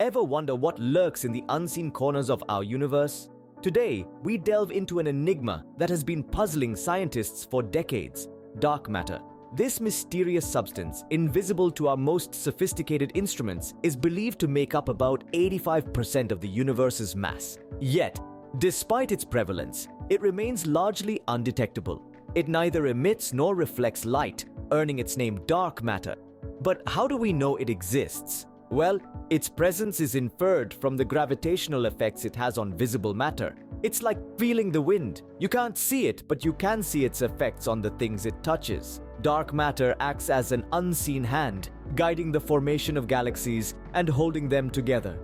Ever wonder what lurks in the unseen corners of our universe? Today, we delve into an enigma that has been puzzling scientists for decades: dark matter. This mysterious substance, invisible to our most sophisticated instruments, is believed to make up about 85% of the universe's mass. Yet, despite its prevalence, it remains largely undetectable. It neither emits nor reflects light, earning its name dark matter. But how do we know it exists? Well, its presence is inferred from the gravitational effects it has on visible matter. It's like feeling the wind. You can't see it, but you can see its effects on the things it touches. Dark matter acts as an unseen hand, guiding the formation of galaxies and holding them together.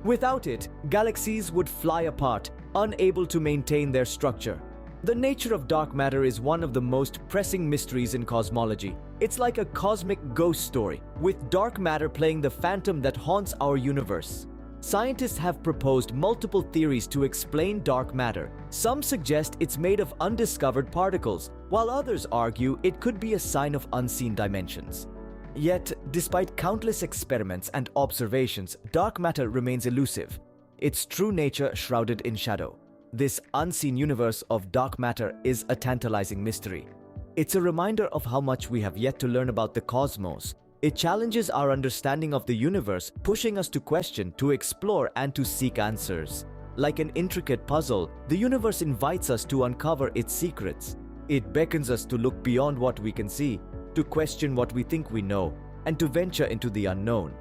Without it, galaxies would fly apart, unable to maintain their structure. The nature of dark matter is one of the most pressing mysteries in cosmology. It's like a cosmic ghost story, with dark matter playing the phantom that haunts our universe. Scientists have proposed multiple theories to explain dark matter. Some suggest it's made of undiscovered particles, while others argue it could be a sign of unseen dimensions. Yet, despite countless experiments and observations, dark matter remains elusive, its true nature shrouded in shadow. This unseen universe of dark matter is a tantalizing mystery. It's a reminder of how much we have yet to learn about the cosmos. It challenges our understanding of the universe, pushing us to question, to explore, and to seek answers. Like an intricate puzzle, the universe invites us to uncover its secrets. It beckons us to look beyond what we can see, to question what we think we know, and to venture into the unknown.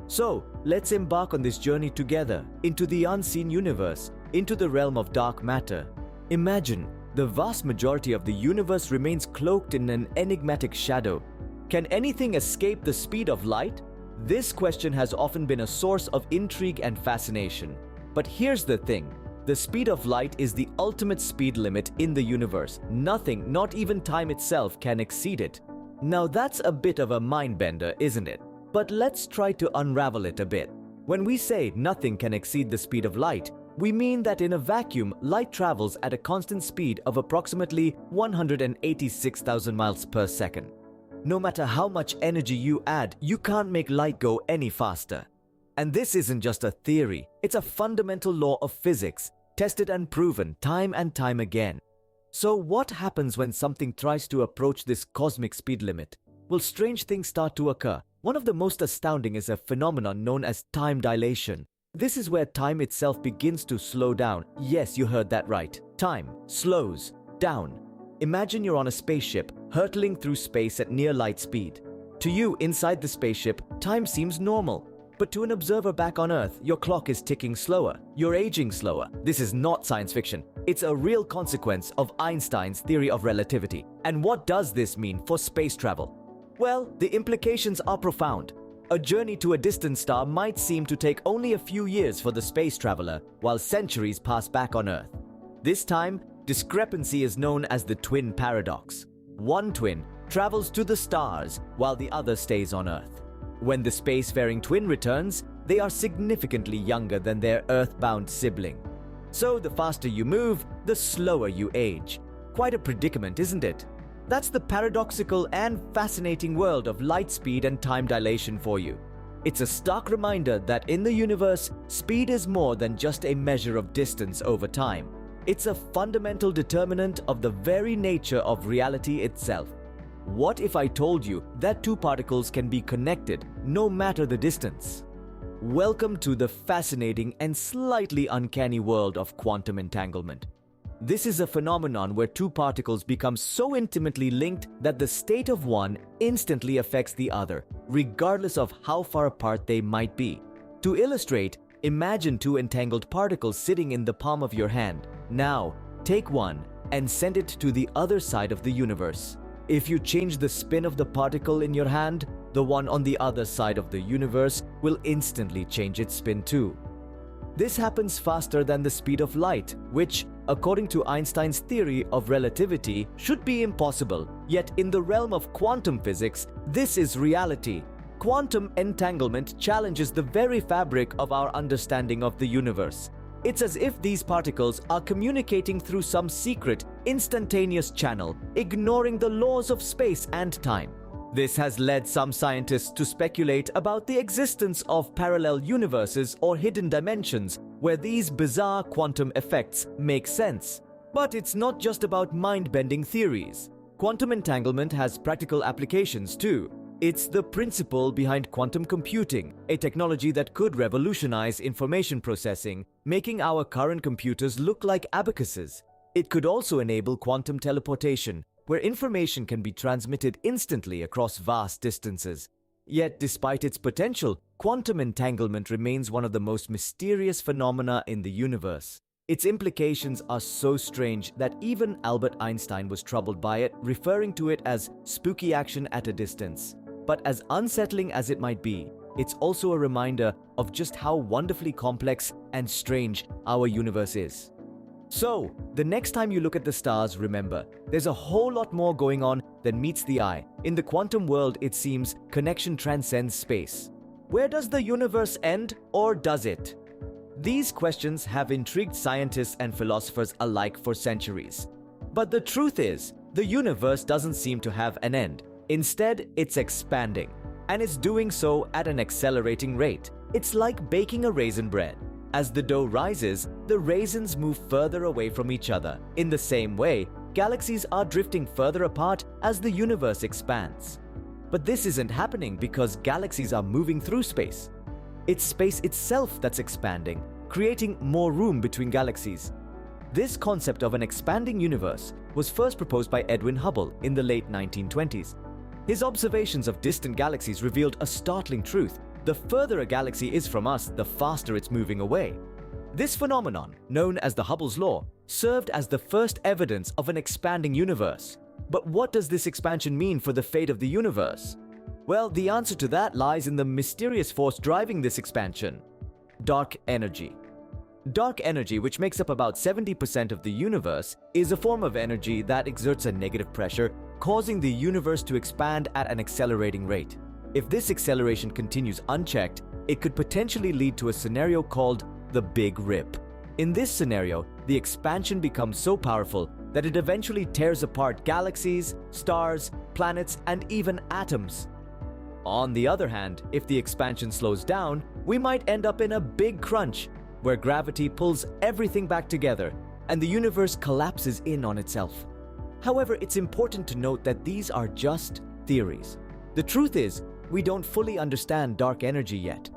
So, let's embark on this journey together, into the unseen universe, into the realm of dark matter. Imagine, the vast majority of the universe remains cloaked in an enigmatic shadow. Can anything escape the speed of light? This question has often been a source of intrigue and fascination. But here's the thing: the speed of light is the ultimate speed limit in the universe. Nothing, not even time itself, can exceed it. Now that's a bit of a mind-bender, isn't it? But let's try to unravel it a bit. When we say nothing can exceed the speed of light, we mean that in a vacuum, light travels at a constant speed of approximately 186,000 miles per second. No matter how much energy you add, you can't make light go any faster. And this isn't just a theory, it's a fundamental law of physics, tested and proven time and time again. So what happens when something tries to approach this cosmic speed limit? Well, strange things start to occur. One of the most astounding is a phenomenon known as time dilation. This is where time itself begins to slow down. Yes, you heard that right. Time slows down. Imagine you're on a spaceship, hurtling through space at near light speed. To you, inside the spaceship, time seems normal. But to an observer back on Earth, your clock is ticking slower. You're aging slower. This is not science fiction. It's a real consequence of Einstein's theory of relativity. And what does this mean for space travel? Well, the implications are profound. A journey to a distant star might seem to take only a few years for the space traveler, while centuries pass back on Earth. This time, discrepancy is known as the twin paradox. One twin travels to the stars while the other stays on Earth. When the spacefaring twin returns, they are significantly younger than their Earth-bound sibling. So the faster you move, the slower you age. Quite a predicament, isn't it? That's the paradoxical and fascinating world of light speed and time dilation for you. It's a stark reminder that in the universe, speed is more than just a measure of distance over time. It's a fundamental determinant of the very nature of reality itself. What if I told you that two particles can be connected no matter the distance? Welcome to the fascinating and slightly uncanny world of quantum entanglement. This is a phenomenon where two particles become so intimately linked that the state of one instantly affects the other, regardless of how far apart they might be. To illustrate, imagine two entangled particles sitting in the palm of your hand. Now, take one and send it to the other side of the universe. If you change the spin of the particle in your hand, the one on the other side of the universe will instantly change its spin too. This happens faster than the speed of light, which, according to Einstein's theory of relativity, should be impossible. Yet in the realm of quantum physics, this is reality. Quantum entanglement challenges the very fabric of our understanding of the universe. It's as if these particles are communicating through some secret, instantaneous channel, ignoring the laws of space and time. This has led some scientists to speculate about the existence of parallel universes or hidden dimensions where these bizarre quantum effects make sense. But it's not just about mind-bending theories. Quantum entanglement has practical applications too. It's the principle behind quantum computing, a technology that could revolutionize information processing, making our current computers look like abacuses. It could also enable quantum teleportation, where information can be transmitted instantly across vast distances. Yet, despite its potential, quantum entanglement remains one of the most mysterious phenomena in the universe. Its implications are so strange that even Albert Einstein was troubled by it, referring to it as spooky action at a distance. But as unsettling as it might be, it's also a reminder of just how wonderfully complex and strange our universe is. So, the next time you look at the stars, remember, there's a whole lot more going on than meets the eye. In the quantum world, it seems connection transcends space. Where does the universe end, or does it? These questions have intrigued scientists and philosophers alike for centuries. But the truth is, the universe doesn't seem to have an end. Instead, it's expanding, and it's doing so at an accelerating rate. It's like baking a raisin bread. As the dough rises, the raisins move further away from each other. In the same way, galaxies are drifting further apart as the universe expands. But this isn't happening because galaxies are moving through space. It's space itself that's expanding, creating more room between galaxies. This concept of an expanding universe was first proposed by Edwin Hubble in the late 1920s. His observations of distant galaxies revealed a startling truth. The further a galaxy is from us, the faster it's moving away. This phenomenon, known as the Hubble's law, served as the first evidence of an expanding universe. But what does this expansion mean for the fate of the universe? Well, the answer to that lies in the mysterious force driving this expansion: dark energy. Dark energy, which makes up about 70% of the universe, is a form of energy that exerts a negative pressure, causing the universe to expand at an accelerating rate. If this acceleration continues unchecked, it could potentially lead to a scenario called the Big Rip. In this scenario, the expansion becomes so powerful that it eventually tears apart galaxies, stars, planets, and even atoms. On the other hand, if the expansion slows down, we might end up in a big crunch, where gravity pulls everything back together and the universe collapses in on itself. However, it's important to note that these are just theories. The truth is, we don't fully understand dark energy yet.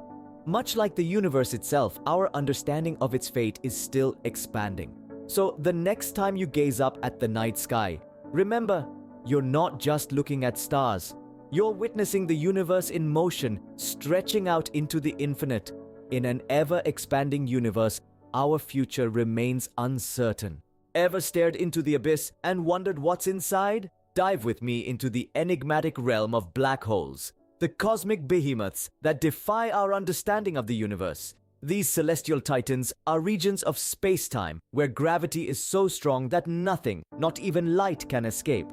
Much like the universe itself, our understanding of its fate is still expanding. So the next time you gaze up at the night sky, remember, you're not just looking at stars. You're witnessing the universe in motion, stretching out into the infinite. In an ever-expanding universe, our future remains uncertain. Ever stared into the abyss and wondered what's inside? Dive with me into the enigmatic realm of black holes, the cosmic behemoths that defy our understanding of the universe. These celestial titans are regions of space-time where gravity is so strong that nothing, not even light, can escape.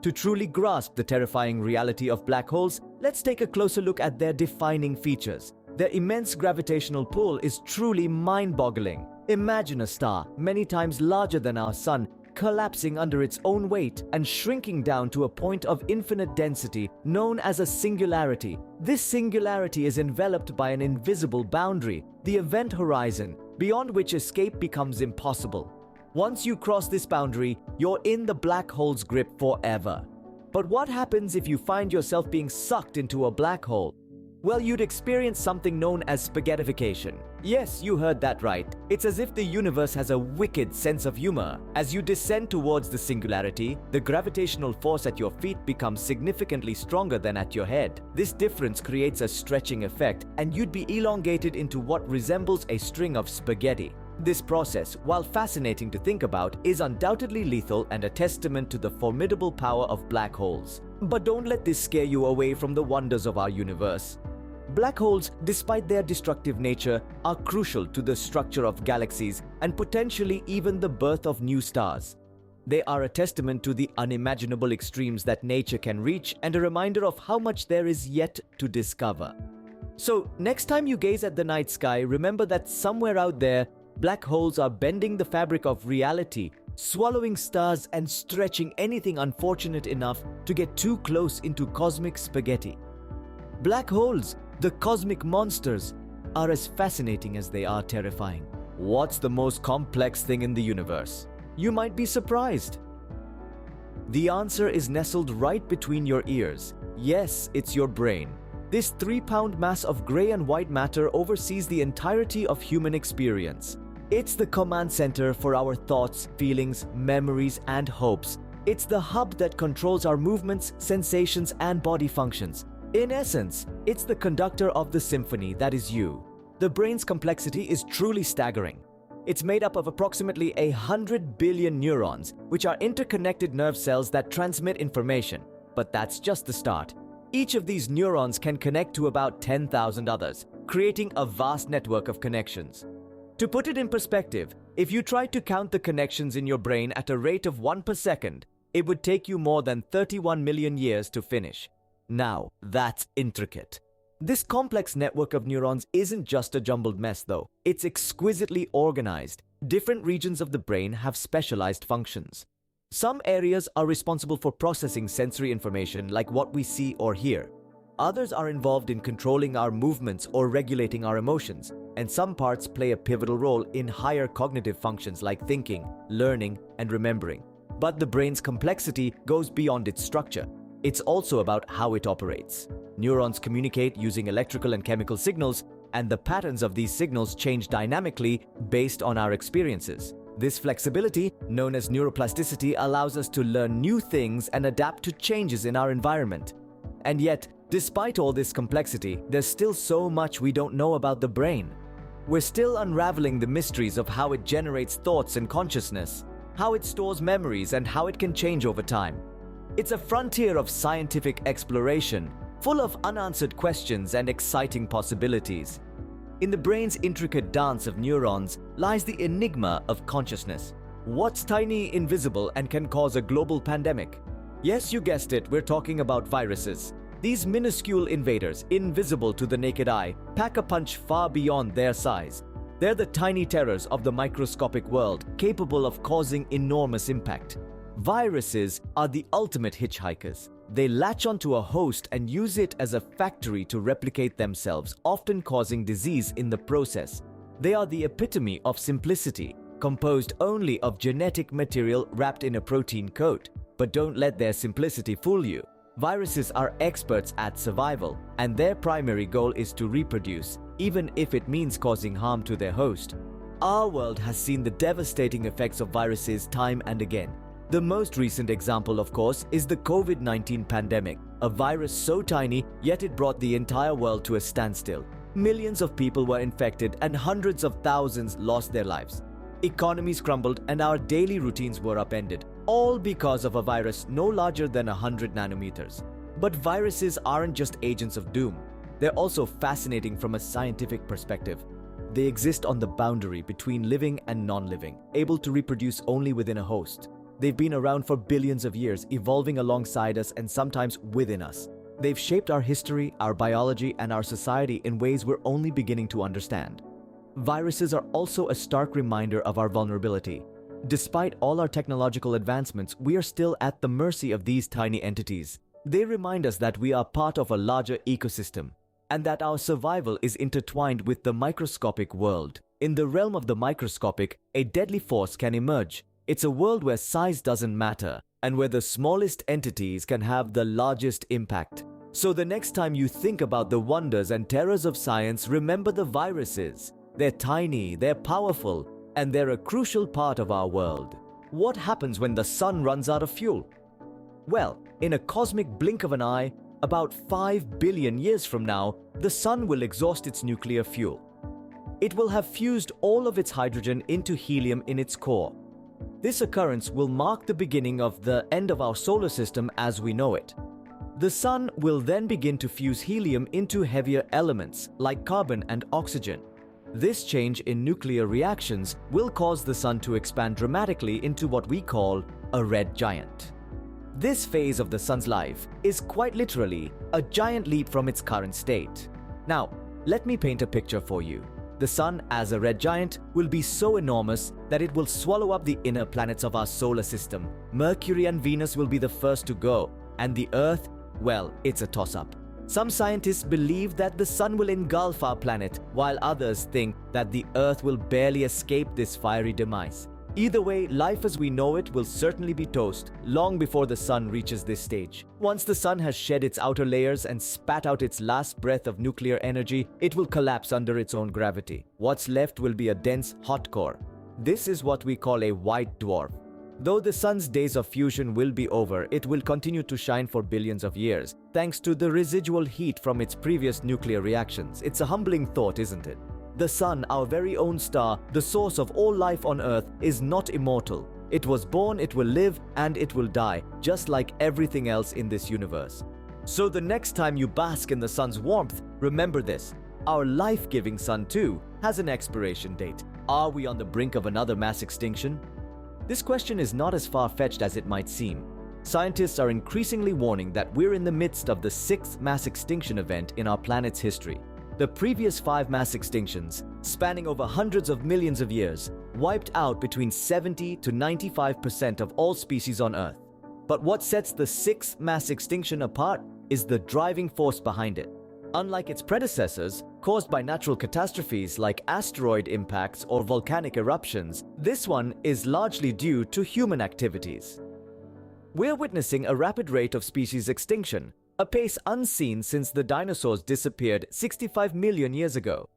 To truly grasp the terrifying reality of black holes, let's take a closer look at their defining features. Their immense gravitational pull is truly mind-boggling. Imagine a star, many times larger than our sun, collapsing under its own weight and shrinking down to a point of infinite density known as a singularity. This singularity is enveloped by an invisible boundary, the event horizon, beyond which escape becomes impossible. Once you cross this boundary, you're in the black hole's grip forever. But what happens if you find yourself being sucked into a black hole? Well, you'd experience something known as spaghettification. Yes, you heard that right. It's as if the universe has a wicked sense of humor. As you descend towards the singularity, the gravitational force at your feet becomes significantly stronger than at your head. This difference creates a stretching effect, and you'd be elongated into what resembles a string of spaghetti. This process, while fascinating to think about, is undoubtedly lethal and a testament to the formidable power of black holes. But don't let this scare you away from the wonders of our universe. Black holes, despite their destructive nature, are crucial to the structure of galaxies and potentially even the birth of new stars. They are a testament to the unimaginable extremes that nature can reach and a reminder of how much there is yet to discover. So, next time you gaze at the night sky, remember that somewhere out there, black holes are bending the fabric of reality, swallowing stars and stretching anything unfortunate enough to get too close into cosmic spaghetti. Black holes, the cosmic monsters, are as fascinating as they are terrifying. What's the most complex thing in the universe? You might be surprised. The answer is nestled right between your ears. Yes, it's your brain. This 3-pound mass of gray and white matter oversees the entirety of human experience. It's the command center for our thoughts, feelings, memories, and hopes. It's the hub that controls our movements, sensations, and body functions. In essence, it's the conductor of the symphony that is you. The brain's complexity is truly staggering. It's made up of approximately 100 billion neurons, which are interconnected nerve cells that transmit information. But that's just the start. Each of these neurons can connect to about 10,000 others, creating a vast network of connections. To put it in perspective, if you tried to count the connections in your brain at a rate of 1 per second, it would take you more than 31 million years to finish. Now, that's intricate. This complex network of neurons isn't just a jumbled mess, though. It's exquisitely organized. Different regions of the brain have specialized functions. Some areas are responsible for processing sensory information like what we see or hear. Others are involved in controlling our movements or regulating our emotions, and some parts play a pivotal role in higher cognitive functions like thinking, learning, and remembering. But the brain's complexity goes beyond its structure. It's also about how it operates. Neurons communicate using electrical and chemical signals, and the patterns of these signals change dynamically based on our experiences. This flexibility, known as neuroplasticity, allows us to learn new things and adapt to changes in our environment. And yet, despite all this complexity, there's still so much we don't know about the brain. We're still unraveling the mysteries of how it generates thoughts and consciousness, how it stores memories, and how it can change over time. It's a frontier of scientific exploration, full of unanswered questions and exciting possibilities. In the brain's intricate dance of neurons lies the enigma of consciousness. What's tiny, invisible, and can cause a global pandemic? Yes, you guessed it, we're talking about viruses. These minuscule invaders, invisible to the naked eye, pack a punch far beyond their size. They're the tiny terrors of the microscopic world, capable of causing enormous impact. Viruses are the ultimate hitchhikers. They latch onto a host and use it as a factory to replicate themselves, often causing disease in the process. They are the epitome of simplicity, composed only of genetic material wrapped in a protein coat. But don't let their simplicity fool you. Viruses are experts at survival, and their primary goal is to reproduce, even if it means causing harm to their host. Our world has seen the devastating effects of viruses time and again. The most recent example, of course, is the COVID-19 pandemic, a virus so tiny, yet it brought the entire world to a standstill. Millions of people were infected and hundreds of thousands lost their lives. Economies crumbled and our daily routines were upended, all because of a virus no larger than 100 nanometers. But viruses aren't just agents of doom. They're also fascinating from a scientific perspective. They exist on the boundary between living and non-living, able to reproduce only within a host. They've been around for billions of years, evolving alongside us and sometimes within us. They've shaped our history, our biology, and our society in ways we're only beginning to understand. Viruses are also a stark reminder of our vulnerability. Despite all our technological advancements, we are still at the mercy of these tiny entities. They remind us that we are part of a larger ecosystem, and that our survival is intertwined with the microscopic world. In the realm of the microscopic, a deadly force can emerge. It's a world where size doesn't matter, and where the smallest entities can have the largest impact. So the next time you think about the wonders and terrors of science, remember the viruses. They're tiny, they're powerful, and they're a crucial part of our world. What happens when the sun runs out of fuel? Well, in a cosmic blink of an eye, about 5 billion years from now, the sun will exhaust its nuclear fuel. It will have fused all of its hydrogen into helium in its core. This occurrence will mark the beginning of the end of our solar system as we know it. The sun will then begin to fuse helium into heavier elements like carbon and oxygen. This change in nuclear reactions will cause the sun to expand dramatically into what we call a red giant. This phase of the sun's life is quite literally a giant leap from its current state. Now, let me paint a picture for you. The Sun, as a red giant, will be so enormous that it will swallow up the inner planets of our solar system. Mercury and Venus will be the first to go, and the Earth, well, it's a toss-up. Some scientists believe that the Sun will engulf our planet, while others think that the Earth will barely escape this fiery demise. Either way, life as we know it will certainly be toast long before the Sun reaches this stage. Once the Sun has shed its outer layers and spat out its last breath of nuclear energy, it will collapse under its own gravity. What's left will be a dense hot core. This is what we call a white dwarf. Though the Sun's days of fusion will be over, it will continue to shine for billions of years, thanks to the residual heat from its previous nuclear reactions. It's a humbling thought, isn't it? The Sun, our very own star, the source of all life on Earth, is not immortal. It was born, it will live, and it will die, just like everything else in this universe. So the next time you bask in the Sun's warmth, remember this. Our life-giving Sun too has an expiration date. Are we on the brink of another mass extinction? This question is not as far-fetched as it might seem. Scientists are increasingly warning that we're in the midst of the 6th mass extinction event in our planet's history. The previous 5 mass extinctions, spanning over hundreds of millions of years, wiped out between 70 to 95% of all species on Earth. But what sets the 6th mass extinction apart is the driving force behind it. Unlike its predecessors, caused by natural catastrophes like asteroid impacts or volcanic eruptions, this one is largely due to human activities. We're witnessing a rapid rate of species extinction, a pace unseen since the dinosaurs disappeared 65 million years ago.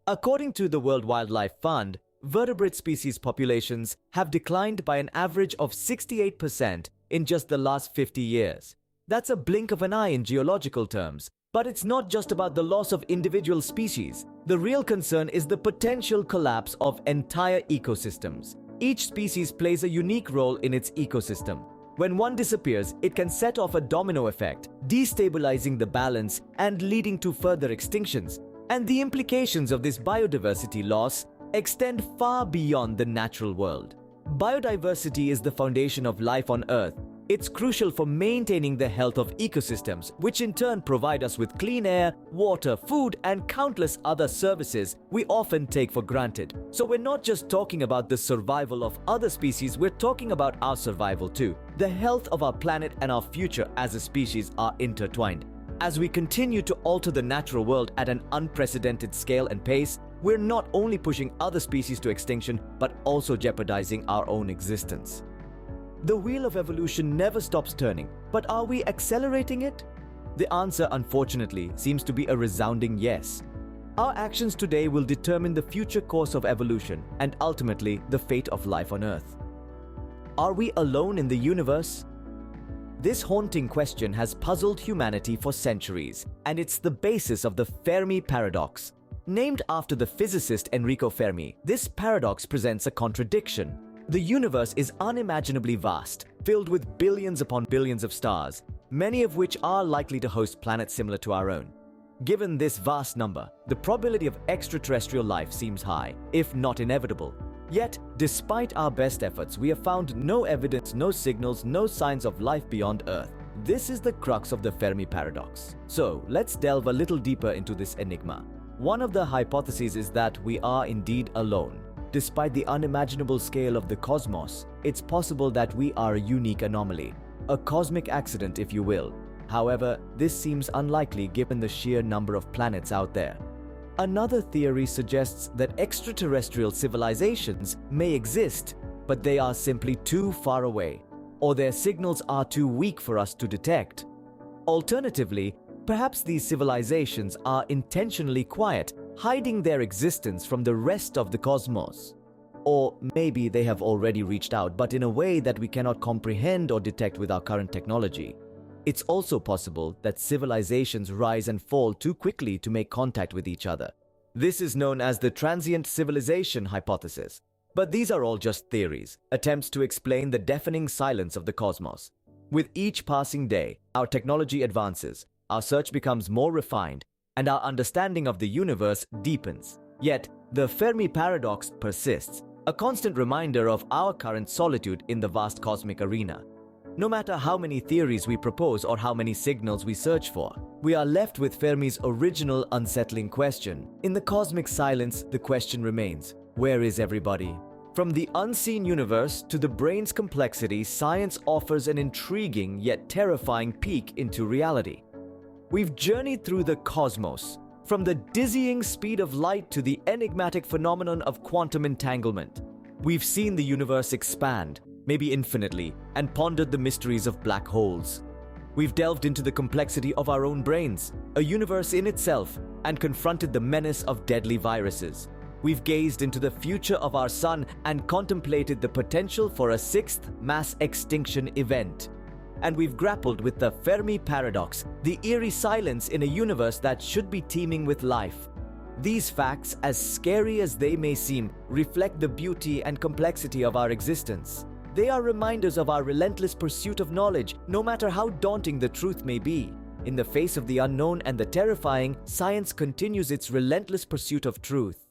According to the World Wildlife Fund, vertebrate species populations have declined by an average of 68% in just the last 50 years. That's a blink of an eye in geological terms. But it's not just about the loss of individual species. The real concern is the potential collapse of entire ecosystems. Each species plays a unique role in its ecosystem. When one disappears, it can set off a domino effect, destabilizing the balance and leading to further extinctions. And the implications of this biodiversity loss extend far beyond the natural world. Biodiversity is the foundation of life on Earth. It's crucial for maintaining the health of ecosystems, which in turn provide us with clean air, water, food, and countless other services we often take for granted. So we're not just talking about the survival of other species, we're talking about our survival too. The health of our planet and our future as a species are intertwined. As we continue to alter the natural world at an unprecedented scale and pace, we're not only pushing other species to extinction, but also jeopardizing our own existence. The wheel of evolution never stops turning, but are we accelerating it? The answer, unfortunately, seems to be a resounding yes. Our actions today will determine the future course of evolution and ultimately the fate of life on Earth. Are we alone in the universe? This haunting question has puzzled humanity for centuries, and it's the basis of the Fermi paradox. Named after the physicist Enrico Fermi, this paradox presents a contradiction. The universe is unimaginably vast, filled with billions upon billions of stars, many of which are likely to host planets similar to our own. Given this vast number, the probability of extraterrestrial life seems high, if not inevitable. Yet, despite our best efforts, we have found no evidence, no signals, no signs of life beyond Earth. This is the crux of the Fermi paradox. So, let's delve a little deeper into this enigma. One of the hypotheses is that we are indeed alone. Despite the unimaginable scale of the cosmos, it's possible that we are a unique anomaly, a cosmic accident if you will. However, this seems unlikely given the sheer number of planets out there. Another theory suggests that extraterrestrial civilizations may exist, but they are simply too far away, or their signals are too weak for us to detect. Alternatively, perhaps these civilizations are intentionally quiet, hiding their existence from the rest of the cosmos. Or maybe they have already reached out, but in a way that we cannot comprehend or detect with our current technology. It's also possible that civilizations rise and fall too quickly to make contact with each other. This is known as the transient civilization hypothesis. But these are all just theories, attempts to explain the deafening silence of the cosmos. With each passing day, our technology advances, our search becomes more refined, and our understanding of the universe deepens. Yet, the Fermi paradox persists, a constant reminder of our current solitude in the vast cosmic arena. No matter how many theories we propose or how many signals we search for, we are left with Fermi's original unsettling question. In the cosmic silence, the question remains, where is everybody? From the unseen universe to the brain's complexity, science offers an intriguing yet terrifying peek into reality. We've journeyed through the cosmos, from the dizzying speed of light to the enigmatic phenomenon of quantum entanglement. We've seen the universe expand, maybe infinitely, and pondered the mysteries of black holes. We've delved into the complexity of our own brains, a universe in itself, and confronted the menace of deadly viruses. We've gazed into the future of our sun and contemplated the potential for a sixth mass extinction event. And we've grappled with the Fermi paradox, the eerie silence in a universe that should be teeming with life. These facts, as scary as they may seem, reflect the beauty and complexity of our existence. They are reminders of our relentless pursuit of knowledge, no matter how daunting the truth may be. In the face of the unknown and the terrifying, science continues its relentless pursuit of truth.